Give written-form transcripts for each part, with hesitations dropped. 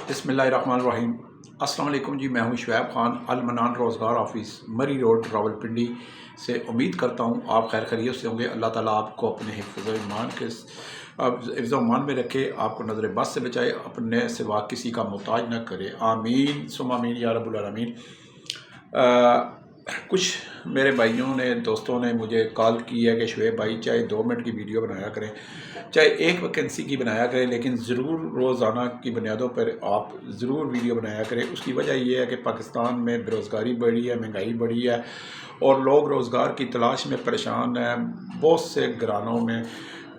बिस्मिल्लाहिर्रहमानिर्रहीम। अस्सलाम वालेकुम जी, मैं हूं शुएब खान, अल मनान रोज़गार ऑफिस, मरी रोड, रावलपिंडी से। उम्मीद करता हूं आप खैर खैरियत से होंगे। अल्लाह ताला आपको अपने हिफ्ज़ ईमान में रखे, आपको नज़र बस से बचाए, अपने सिवा किसी का मोहताज न करे। आमीन सुम्मा आमीन या रब्बुल आलमीन। कुछ मेरे भाइयों ने, दोस्तों ने मुझे कॉल की है कि शुएब भाई चाहे 2 मिनट की वीडियो बनाया करें, चाहे एक वैकेंसी की बनाया करें, लेकिन ज़रूर रोज़ाना की बुनियादों पर आप ज़रूर वीडियो बनाया करें। उसकी वजह यह है कि पाकिस्तान में बेरोज़गारी बढ़ी है, महंगाई बढ़ी है और लोग रोज़गार की तलाश में परेशान हैं। बहुत से घरानों में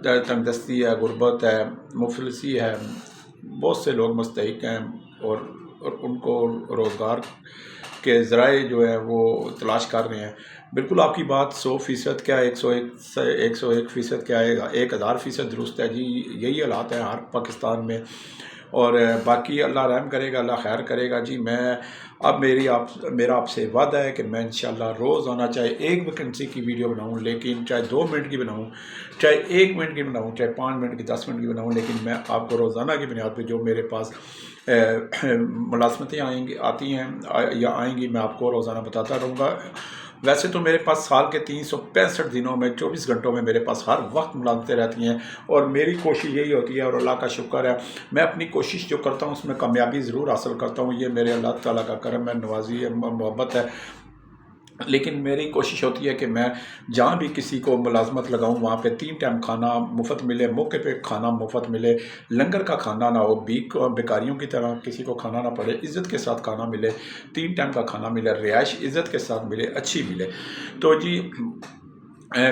तंगदस्ती है, गुर्बत है, मुफलिसी है, बहुत से लोग मुस्तहिक हैं और उनको रोज़गार के ज़राए जो है वो तलाश कर रहे हैं। बिल्कुल आपकी बात 100% क्या 101% क्या है, 1000% दुरुस्त है जी। यही हालात हैं हर पाकिस्तान में और बाकी अल्लाह रहम करेगा, अल्लाह खैर करेगा जी। मेरा आपसे वादा है कि मैं इंशाल्लाह रोज़ाना चाहे एक वैकेंसी की वीडियो बनाऊं, लेकिन चाहे 2 मिनट की बनाऊं, चाहे 1 मिनट की बनाऊं, चाहे 5 मिनट की, 10 मिनट की बनाऊं, लेकिन मैं आपको रोज़ाना की बुनियाद पर जो मेरे पास मुलाज़मतें आती हैं या आएंगी, मैं आपको रोज़ाना बताता रहूँगा। वैसे तो मेरे पास साल के 365 दिनों में 24 घंटों में मेरे पास हर वक्त मुलाज़मतें रहती हैं और मेरी कोशिश यही होती है और अल्लाह का शुक्र है, मैं अपनी कोशिश जो करता हूँ उसमें कामयाबी ज़रूर हासिल करता हूँ। ये मेरे अल्लाह ताला का करम है, नवाज़ी है, मोहब्बत है। लेकिन मेरी कोशिश होती है कि मैं जहाँ भी किसी को मुलाजमत लगाऊँ वहाँ पे 3 टाइम खाना मुफ्त मिले, मौके पे खाना मुफ्त मिले, लंगर का खाना ना हो, भिखारियों की तरह किसी को खाना ना पड़े, इज़्ज़त के साथ खाना मिले, 3 टाइम का खाना मिले, रिहाइश इज़्ज़त के साथ मिले, अच्छी मिले। तो जी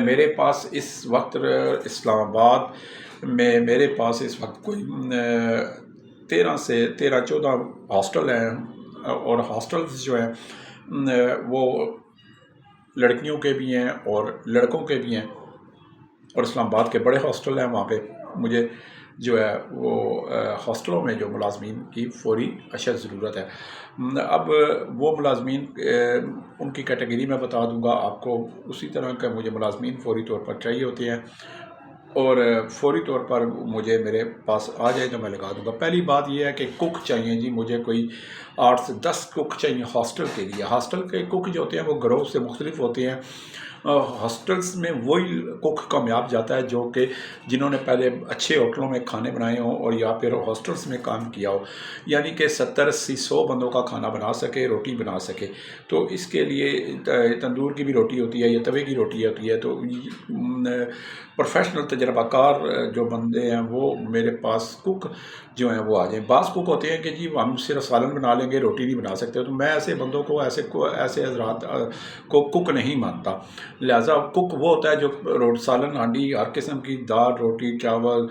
मेरे पास इस वक्त इस्लामाबाद में मेरे पास इस वक्त कोई 13 से 14 हॉस्टल हैं और हॉस्टल्स जो हैं वो लड़कियों के भी हैं और लड़कों के भी हैं और इस्लामाबाद के बड़े हॉस्टल हैं। वहाँ पे मुझे जो है वो हॉस्टलों में जो मुलाजमीन की फ़ौरी अशद ज़रूरत है। अब वो मुलाजमीन उनकी कैटेगरी मैं बता दूंगा आपको। उसी तरह के मुझे मुलाजमीन फ़ौरी तौर पर चाहिए होते हैं और फ़ौरी तौर पर मुझे मेरे पास आ जाए तो मैं लगा दूंगा। पहली बात यह है कि कुक चाहिए जी, मुझे कोई 8 से 10 कुक चाहिए हॉस्टल के लिए। हॉस्टल के कुक जो होते हैं वो घरों से मुख्तलिफ होते हैं। हॉस्टल्स में वही कुक कामयाब जाता है जो कि जिन्होंने पहले अच्छे होटलों में खाने बनाए हों और या फिर हॉस्टल्स में काम किया हो, यानी कि 70-80-100 बंदों का खाना बना सके, रोटी बना सके। तो इसके लिए तंदूर की भी रोटी होती है या तवे की रोटी होती है। तो प्रोफेशनल तजर्बाकार जो बंदे हैं वो मेरे पास कुक जो हैं वो आ जाएँ। बाज़ कुक होते हैं कि जी हम सिर्फ सालन बना लेंगे, रोटी नहीं बना सकते। तो मैं ऐसे बंदों को, ऐसे हज़रात को कुक नहीं मानता। लिहाजा कुक वो होता है जो सालन, हांडी, हर किस्म की दाल, रोटी, चावल,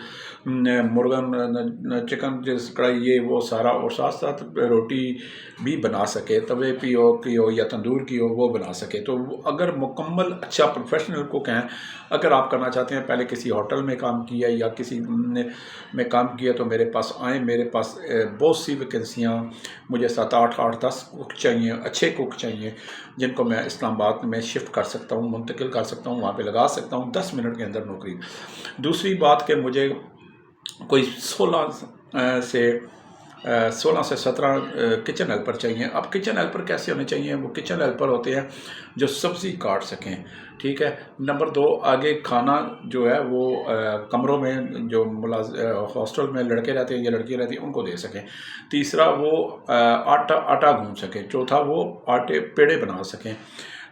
मुर्गन, चिकन, कढ़ाई, ये वो सारा, और साथ साथ रोटी भी बना सके, तवे की हो या तंदूर की हो, वो बना सके। तो अगर मुकम्मल अच्छा प्रोफेशनल कुक हैं, अगर आप करना चाहते हैं, पहले किसी होटल में काम किया या किसी में काम किया, तो मेरे पास आएँ। मेरे पास बहुत सी वैकेंसियाँ, मुझे 7, 8, 10 कुक चाहिए, अच्छे कुक चाहिए जिनको मैं इस्लामाबाद में शिफ्ट कर सकता हूँ, मुंतकिल कर सकता हूँ, वहाँ पे लगा सकता हूँ 10 मिनट के अंदर नौकरी। दूसरी बात कि मुझे कोई 16 से 17 किचन हेल्पर चाहिए। अब किचन हेल्पर कैसे होने चाहिए? वो किचन हेल्पर होते हैं जो सब्ज़ी काट सकें, ठीक है। नंबर 2, आगे खाना जो है वो कमरों में जो हॉस्टल में लड़के रहते हैं या लड़कियाँ रहती हैं उनको दे सकें। तीसरा, वो आटा गूँथ सकें। चौथा, वो आटे पेड़े बना सकें,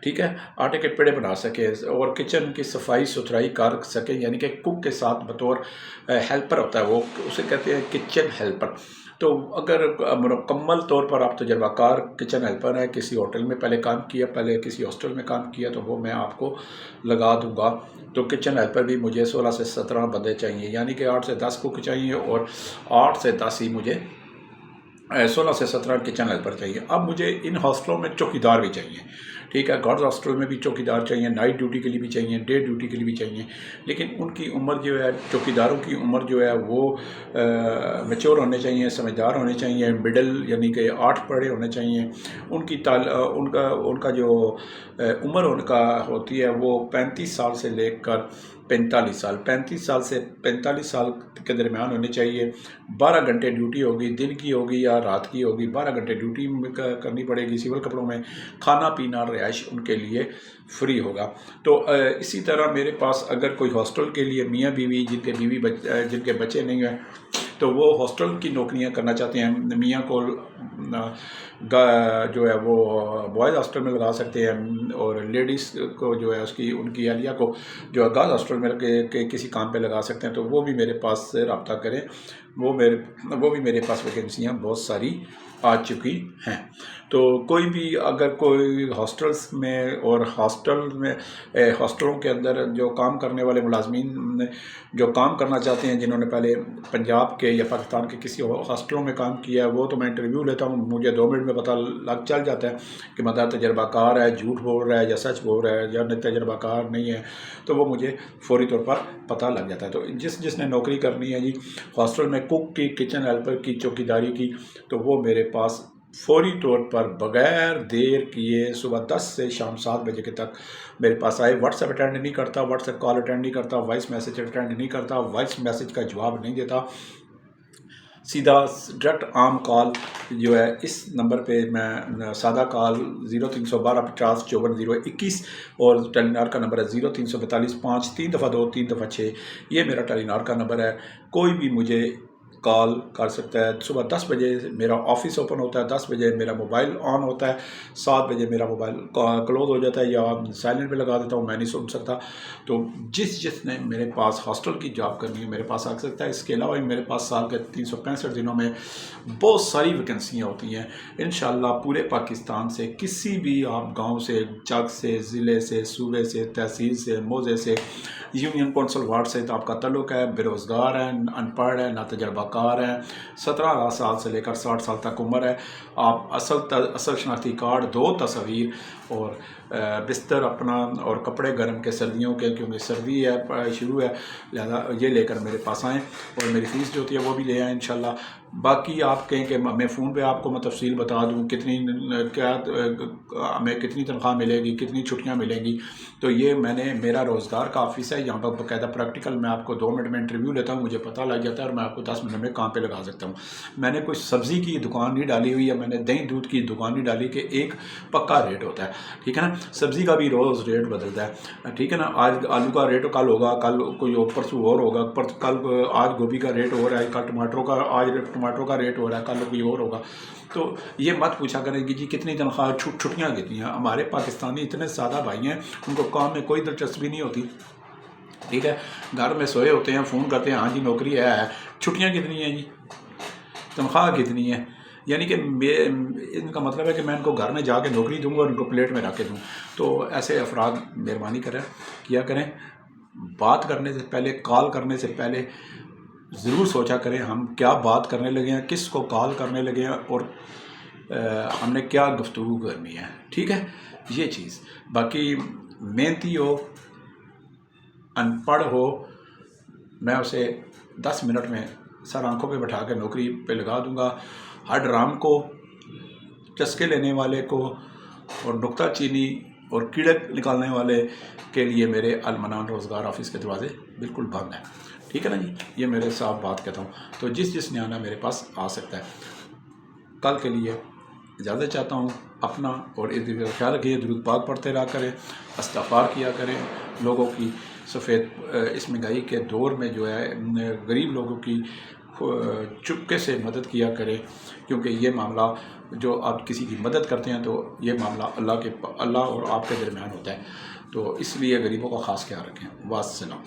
ठीक है, आटे के पेड़े बना सके और किचन की सफाई सुथराई कर सके, यानी कि कुक के साथ बतौर हेल्पर होता है वो, उसे कहते हैं किचन हेल्पर। तो अगर मुकम्मल तौर पर आप तजर्बाकार किचन हेल्पर हैं, किसी होटल में पहले काम किया, पहले किसी हॉस्टल में काम किया, तो वो मैं आपको लगा दूंगा। तो किचन हेल्पर भी मुझे 16 से 17 बंदे चाहिए, यानी कि 8 से 10 कुक चाहिए और 8 से 10 ही मुझे 16 से 17 किचन हेल्पर चाहिए। अब मुझे इन हॉस्टलों में चौकीदार भी चाहिए, ठीक है। गर्ल्स हॉस्टल में भी चौकीदार चाहिए, नाइट ड्यूटी के लिए भी चाहिए, डे ड्यूटी के लिए भी चाहिए। लेकिन उनकी उम्र जो है, चौकीदारों की उम्र जो है वो मैच्योर होने चाहिए, समझदार होने चाहिए, मिडल यानी कि 8 पढ़े होने चाहिए। उनका जो उम्र उनका होती है वो 35 साल से लेकर 45 سال، 35 سال سے 45 سال کے درمیان ہونے چاہیے۔ 12 گھنٹے ڈیوٹی ہوگی، دن کی ہوگی یا رات کی ہوگی، 12 گھنٹے ڈیوٹی کرنی پڑے گی سول کپڑوں میں۔ کھانا پینا رہائش ان کے لیے فری ہوگا۔ تو اسی طرح میرے پاس اگر کوئی ہاسٹل کے لیے میاں بیوی جن کے بچے نہیں ہیں تو وہ ہاسٹل کی نوکریاں کرنا چاہتے ہیں، میاں کو جو ہے وہ بوائز ہاسٹل میں لگا سکتے ہیں، اور لیڈیز کو جو ہے ان کی اہلیہ کو جو ہے گرلز ہاسٹل میں کسی کام پہ لگا سکتے ہیں۔ تو وہ بھی میرے پاس سے رابطہ کریں، وہ بھی میرے پاس ویکینسیاں بہت ساری آ چکی ہیں۔ تو کوئی بھی اگر کوئی ہاسٹلس میں اور ہاسٹلوں کے اندر جو کام کرنے والے ملازمین جو کام کرنا چاہتے ہیں، جنہوں نے پہلے پنجاب کے یا پاکستان کے کسی ہاسٹلوں میں کام کیا ہے، وہ تو میں انٹرویو لیتا ہوں، مجھے 2 منٹ میں پتہ چل جاتا ہے کہ مدد تجربہ کار ہے، جھوٹ بول رہا ہے یا سچ بول رہا ہے یا تجربہ کار نہیں ہے، تو وہ مجھے فوری طور پر پتہ لگ جاتا ہے۔ تو جس نے نوکری کرنی ہے جی ہاسٹل میں، کوک کی، کچن ہیلپر کی، چوکیداری کی، تو وہ میرے پاس فوری طور پر بغیر دیر کیے صبح 10 سے شام 7 بجے کے تک میرے پاس آئے۔ واٹس ایپ اٹینڈ نہیں کرتا، واٹس ایپ کال اٹینڈ نہیں کرتا، وائس میسیج اٹینڈ نہیں کرتا، وائس میسیج کا جواب نہیں دیتا، سیدھا ڈائریکٹ عام کال جو ہے اس نمبر پہ میں سادہ کال 0312 50 54 021 اور ٹیلی نار کا نمبر ہے 0342 5 3 دفعہ 2 3 دفعہ 6، یہ میرا ٹیلی نار کا نمبر ہے۔ کوئی بھی مجھے کال کر سکتا ہے۔ صبح 10 بجے میرا آفس اوپن ہوتا ہے، 10 بجے میرا موبائل آن ہوتا ہے، 7 بجے میرا موبائل کلوز ہو جاتا ہے یا سائلنٹ پہ لگا دیتا ہوں، میں نہیں سن سکتا۔ تو جس نے میرے پاس ہاسٹل کی جاب کرنی ہے میرے پاس آ سکتا ہے۔ اس کے علاوہ میرے پاس سال کے 365 دنوں میں بہت ساری ویکنسیاں ہوتی ہیں انشاءاللہ پورے پاکستان سے، کسی بھی آپ گاؤں سے، چک سے، ضلع سے، صوبے سے، تحصیل سے، موضع سے، یونین کونسل وارڈ سے آپ کا تعلق ہے، بے روزگار ہیں، ان پڑھ ہیں، نا تجربہ کار ہیں، 17 سال سے لے کر 60 سال تک عمر ہے، آپ اصل شناختی کارڈ، 2 تصاویر اور بستر اپنا اور کپڑے گرم کے سردیوں کے، کیونکہ سردی ہے شروع ہے، لہذا یہ لے کر میرے پاس آئیں اور میری فیس جو ہوتی ہے وہ بھی لے آئیں انشاءاللہ۔ باقی آپ کہیں کہ میں فون پہ آپ کو میں تفصیل بتا دوں ہمیں کتنی تنخواہ ملے گی، کتنی چھٹیاں ملیں گی، تو یہ میرا روزگار کا آفس ہے، یہاں پر باقاعدہ پریکٹیکل میں آپ کو 2 منٹ میں انٹرویو لیتا ہوں، مجھے پتہ لگ جاتا ہے اور میں آپ کو 10 منٹ میں کام پہ لگا سکتا ہوں۔ میں نے کوئی سبزی کی دکان نہیں ڈالی ہوئی ہے، میں نے دہی دودھ کی دکان نہیں ڈالی کہ ایک پکا ریٹ ہوتا ہے، ٹھیک ہے نا، سبزی کا بھی روز ریٹ بدلتا ہے، ٹھیک ہے نا، آج آلو کا ریٹ کل ہوگا، کل کوئی پرسوں اور ہوگا، آج گوبھی کا ریٹ ہو رہا ہے، کل ٹماٹروں کا ریٹ ہو رہا ہے، کل کوئی اور ہوگا۔ تو یہ مت پوچھا کریں کہ جی کتنی تنخواہ، چھٹیاں کتنی ہیں۔ ہمارے پاکستانی اتنے سادہ بھائی ہیں، ان کو کام میں کوئی دلچسپی نہیں ہوتی، ٹھیک ہے، گھر میں سوئے ہوتے ہیں، فون کرتے ہیں، ہاں جی نوکری ہے، چھٹیاں کتنی ہیں جی، تنخواہ کتنی ہے، یعنی کہ ان کا مطلب ہے کہ میں ان کو گھر میں جا کے نوکری دوں گا اور ان کو پلیٹ میں رکھ کے دوں۔ تو ایسے افراد مہربانی کیا کریں، بات کرنے سے پہلے، کال کرنے سے پہلے ضرور سوچا کریں ہم کیا بات کرنے لگے ہیں، کس کو کال کرنے لگے ہیں اور ہم نے کیا گفتگو کرنی ہے، ٹھیک ہے، یہ چیز۔ باقی محنتی ہو، ان پڑھ ہو، میں اسے 10 منٹ میں سر آنکھوں پہ بٹھا کے نوکری پہ لگا دوں گا۔ ہر ڈرام کو، چسکے لینے والے کو اور نکتہ چینی اور کیڑے نکالنے والے کے لیے میرے المنان روزگار آفس کے دروازے بالکل بند ہیں، ٹھیک ہے نا جی، یہ میرے صاحب بات کہتا ہوں۔ تو جس نے آنا میرے پاس آ سکتا ہے۔ کل کے لیے اجازت چاہتا ہوں، اپنا اور ارد گرد خیال رکھیے، درود پاک پڑھتے رہا کریں، استغفار کیا کریں، لوگوں کی اس مہنگائی کے دور میں جو ہے غریب لوگوں کی چپکے سے مدد کیا کریں، کیونکہ یہ معاملہ جو آپ کسی کی مدد کرتے ہیں تو یہ معاملہ اللہ اور آپ کے درمیان ہوتا ہے، تو اس لیے غریبوں کا خاص خیال رکھیں۔ والسلام۔